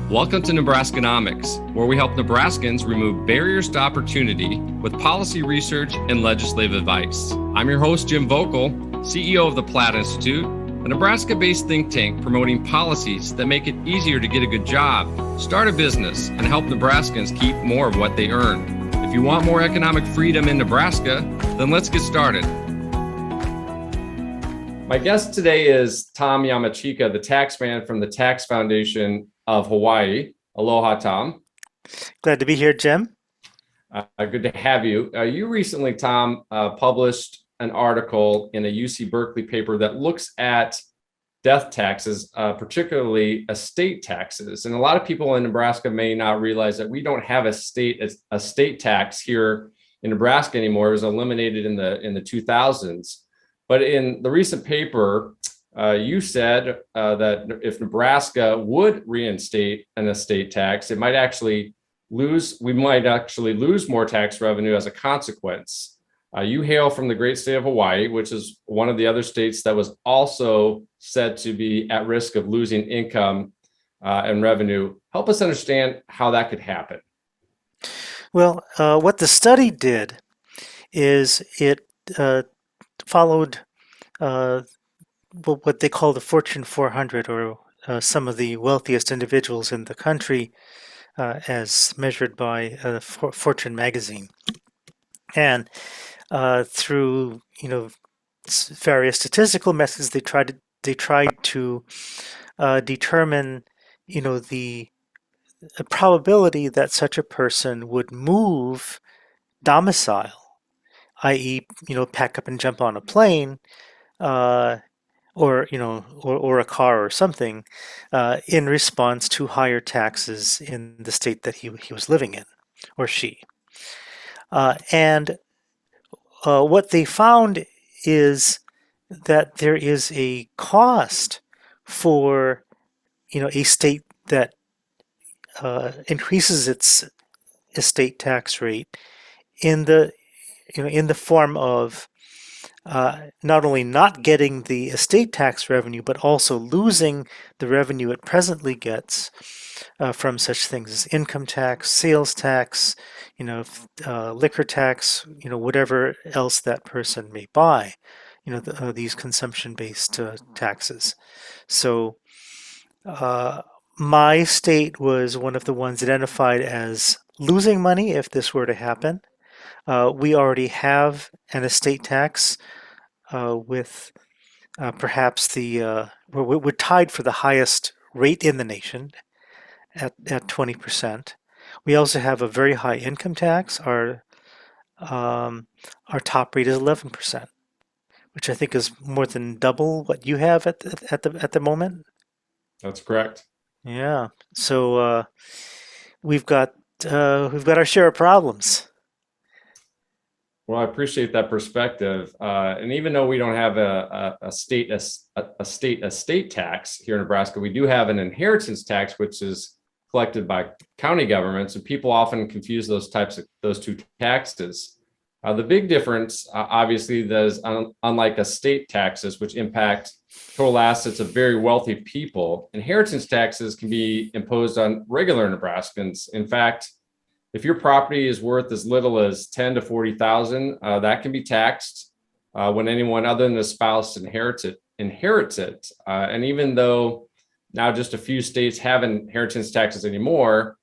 Welcome to Nebraskanomics, where we help Nebraskans remove barriers to opportunity with policy research and legislative advice. I'm your host, Jim Vogel, CEO of the Platt Institute, a Nebraska-based think tank promoting policies that make it easier to get a good job, start a business, and help Nebraskans keep more of what they earn. If you want more economic freedom in Nebraska, then let's get started. My guest today is Tom Yamachika, the tax man from the Tax Foundation of Hawaii. Aloha, Tom. Glad to be here, Jim. Good to have you. You recently, Tom, published an article in a UC Berkeley paper that looks at death taxes, particularly estate taxes. And a lot of people in Nebraska may not realize that we don't have a state tax here in Nebraska anymore. It was eliminated in the 2000s. But in the recent paper, you said that if Nebraska would reinstate an estate tax, we might actually lose more tax revenue as a consequence. You hail from the great state of Hawaii, which is one of the other states that was also said to be at risk of losing income and revenue. Help us understand how that could happen. Well, what the study did is it followed what they call the Fortune 400, or some of the wealthiest individuals in the country, as measured by Fortune magazine. And through various statistical methods, they tried to determine the probability that such a person would move domicile, i.e., pack up and jump on a plane, or a car or something, in response to higher taxes in the state that he was living in, or she. And what they found is that there is a cost for a state that increases its estate tax rate in the form of not only not getting the estate tax revenue, but also losing the revenue it presently gets from such things as income tax, sales tax, liquor tax, whatever else that person may buy, these consumption-based taxes. So my state was one of the ones identified as losing money if this were to happen. We already have an estate tax with perhaps we're tied for the highest rate in the nation at 20%. We also have a very high income tax. Our top rate is 11%, which I think is more than double what you have at the moment. That's correct. Yeah. So we've got our share of problems. Well, I appreciate that perspective. And even though we don't have a state estate tax here in Nebraska, we do have an inheritance tax, which is collected by county governments, and people often confuse those two taxes. The big difference, obviously, is unlike estate taxes, which impact total assets of very wealthy people, inheritance taxes can be imposed on regular Nebraskans. In fact, if your property is worth as little as $10,000 to $40,000, that can be taxed when anyone other than the spouse inherits it. And even though now just a few states have inheritance taxes anymore,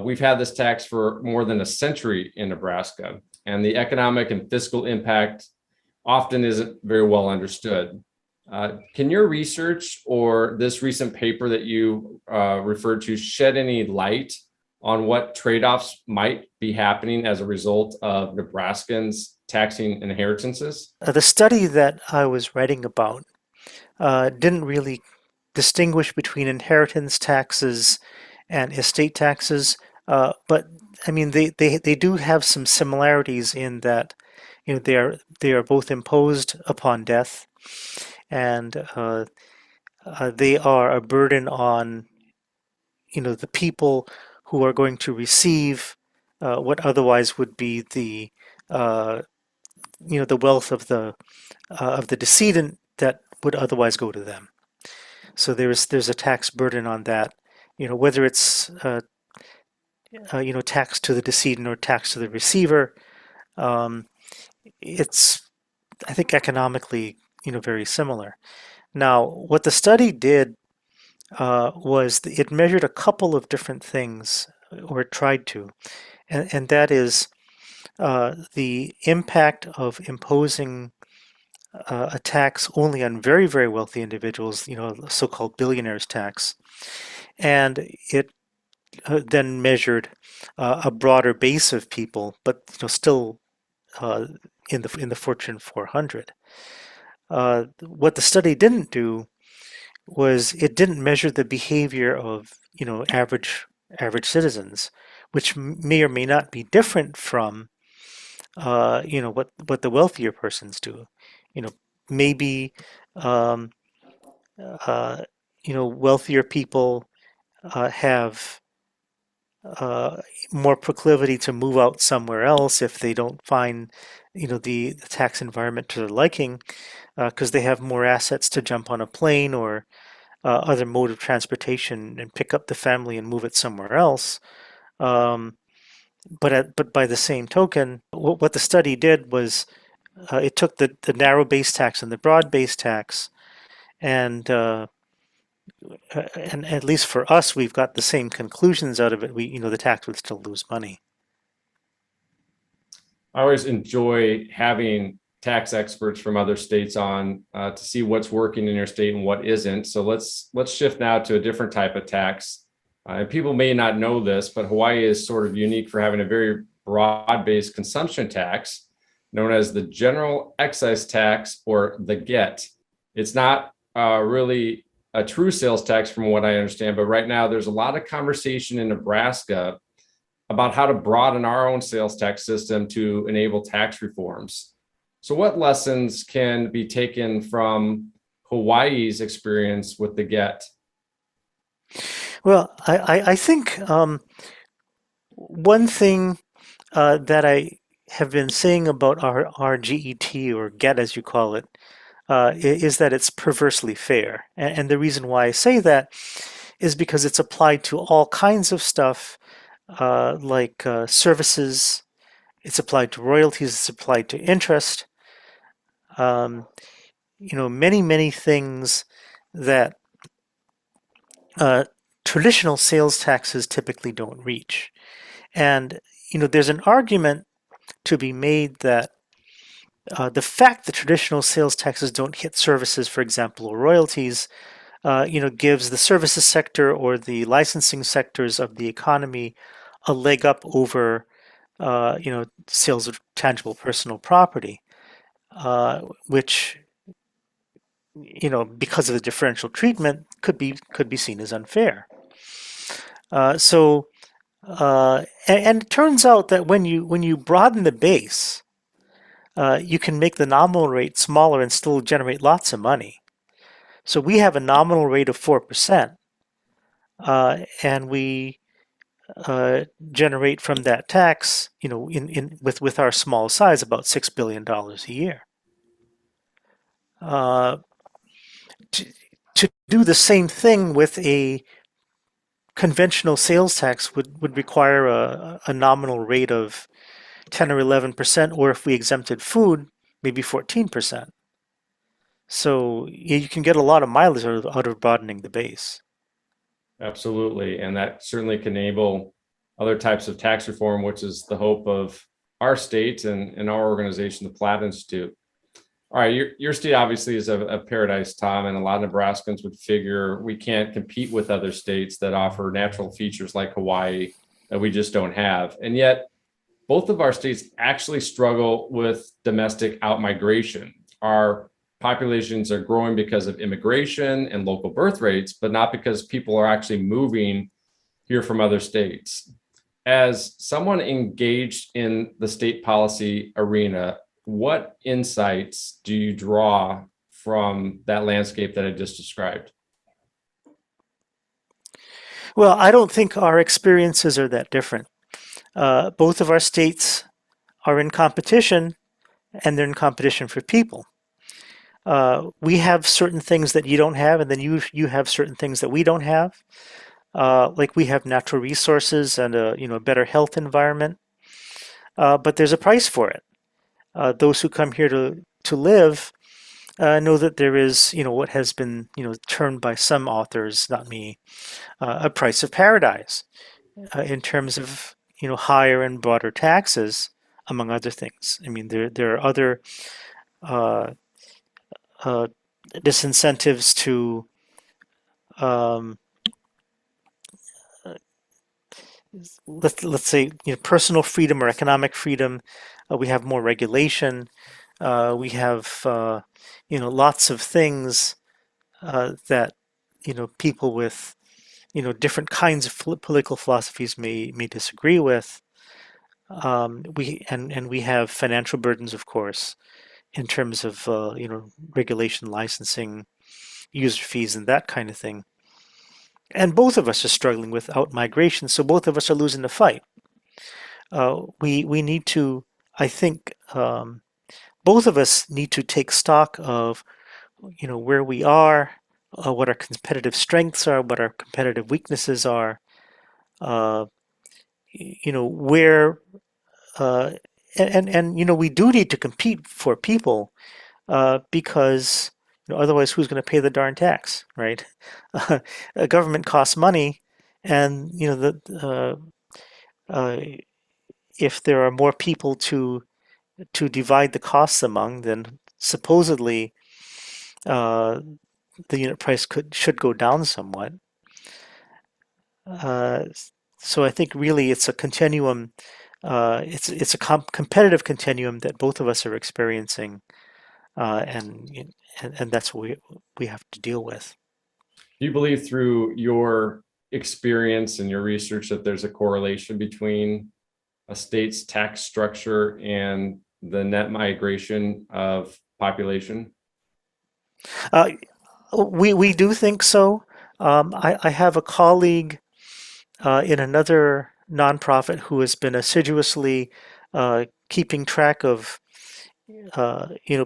we've had this tax for more than a century in Nebraska, and the economic and fiscal impact often isn't very well understood. Can your research or this recent paper that you referred to shed any light on what trade-offs might be happening as a result of Nebraskans taxing inheritances? The study that I was writing about didn't really distinguish between inheritance taxes and estate taxes, but I mean they do have some similarities in that they are both imposed upon death, and they are a burden on the people who are going to receive what otherwise would be the wealth of the decedent that would otherwise go to them. So there's a tax burden on that, whether it's tax to the decedent or tax to the receiver. Um, it's, I think, economically, very similar. Now, what the study did was it measured a couple of different things, or it tried to, and that is the impact of imposing a tax only on very, very wealthy individuals, the so-called billionaires tax, and it then measured a broader base of people, but still uh, in the Fortune 400. What the study didn't do was it didn't measure the behavior of average citizens, which may or may not be different from what the wealthier persons do. You know, maybe um, uh, wealthier people have uh, more proclivity to move out somewhere else if they don't find the tax environment to their liking, because they have more assets to jump on a plane or other mode of transportation and pick up the family and move it somewhere else. Um, but by the same token, what the study did was it took the narrow base tax and the broad base tax, and and at least for us, we've got the same conclusions out of it. The tax would still lose money. I always enjoy having tax experts from other states on to see what's working in your state and what isn't. So let's shift now to a different type of tax. And people may not know this, but Hawaii is sort of unique for having a very broad-based consumption tax known as the general excise tax, or the GET. It's not really a true sales tax from what I understand, but right now there's a lot of conversation in Nebraska about how to broaden our own sales tax system to enable tax reforms. So what lessons can be taken from Hawaii's experience with the GET? Well, I think one thing that I have been saying about our GET, or GET as you call it, is that it's perversely fair. And the reason why I say that is because it's applied to all kinds of stuff, like services. It's applied to royalties. It's applied to interest. Um, many, many things that uh, traditional sales taxes typically don't reach. And, there's an argument to be made that the fact that traditional sales taxes don't hit services, for example, or royalties, gives the services sector or the licensing sectors of the economy a leg up over, sales of tangible personal property, which, because of the differential treatment, could be seen as unfair. And it turns out that when you broaden the base, you can make the nominal rate smaller and still generate lots of money. So we have a nominal rate of 4%, and we generate from that tax, with our small size, about $6 billion a year. To, to do the same thing with a conventional sales tax would require a nominal rate of 10 or 11%, or if we exempted food, maybe 14%. So you can get a lot of mileage out of broadening the base. Absolutely. And that certainly can enable other types of tax reform, which is the hope of our state and our organization, the Platt Institute. All right, your state obviously is a paradise, Tom, and a lot of Nebraskans would figure we can't compete with other states that offer natural features like Hawaii that we just don't have. And yet, both of our states actually struggle with domestic outmigration. Our populations are growing because of immigration and local birth rates, but not because people are actually moving here from other states. As someone engaged in the state policy arena, what insights do you draw from that landscape that I just described? Well, I don't think our experiences are that different. Both of our states are in competition, and they're in competition for people. We have certain things that you don't have, and then you have certain things that we don't have. like we have natural resources and a better health environment, but there's a price for it. Those who come here to live know that there is, what has been, termed by some authors, not me, a price of paradise in terms of, higher and broader taxes, among other things. I mean, there are other uh, uh, disincentives to um, let's say personal freedom or economic freedom. We have more regulation. We have lots of things that people with different kinds of political philosophies may disagree with. We have financial burdens, of course, in terms of regulation, licensing, user fees, and that kind of thing. And both of us are struggling with out migration, so both of us are losing the fight. We need to, I think, both of us need to take stock of where we are, what our competitive strengths are, what our competitive weaknesses are, where and we do need to compete for people because otherwise who's going to pay the darn tax, right? A government costs money, and if there are more people to divide the costs among, then supposedly uh, the unit price should go down somewhat. Uh, so I think really it's a continuum. It's a competitive continuum that both of us are experiencing, and that's what we have to deal with. Do you believe through your experience and your research that there's a correlation between a state's tax structure and the net migration of population? We do think so. I have a colleague in another nonprofit who has been assiduously keeping track of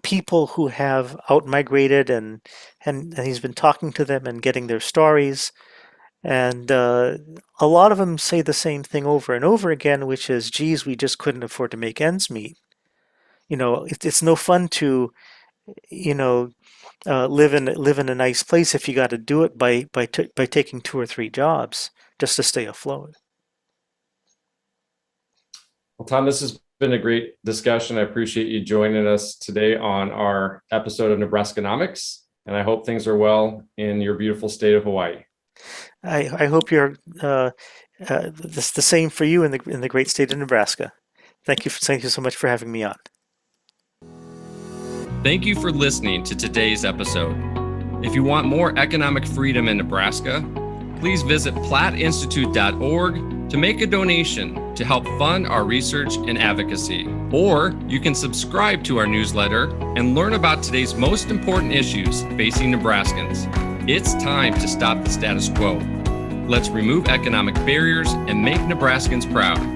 people who have outmigrated, and he's been talking to them and getting their stories. And a lot of them say the same thing over and over again, which is, geez, we just couldn't afford to make ends meet. It's no fun to, live in a nice place if you got to do it by taking 2 or 3 jobs just to stay afloat. Well, Tom, this has been a great discussion. I appreciate you joining us today on our episode of Nebraskanomics, and I hope things are well in your beautiful state of Hawaii. I hope you're the same for you in the great state of Nebraska. Thank you so much for having me on. Thank you for listening to today's episode. If you want more economic freedom in Nebraska, please visit platteinstitute.org to make a donation to help fund our research and advocacy. Or you can subscribe to our newsletter and learn about today's most important issues facing Nebraskans. It's time to stop the status quo. Let's remove economic barriers and make Nebraskans proud.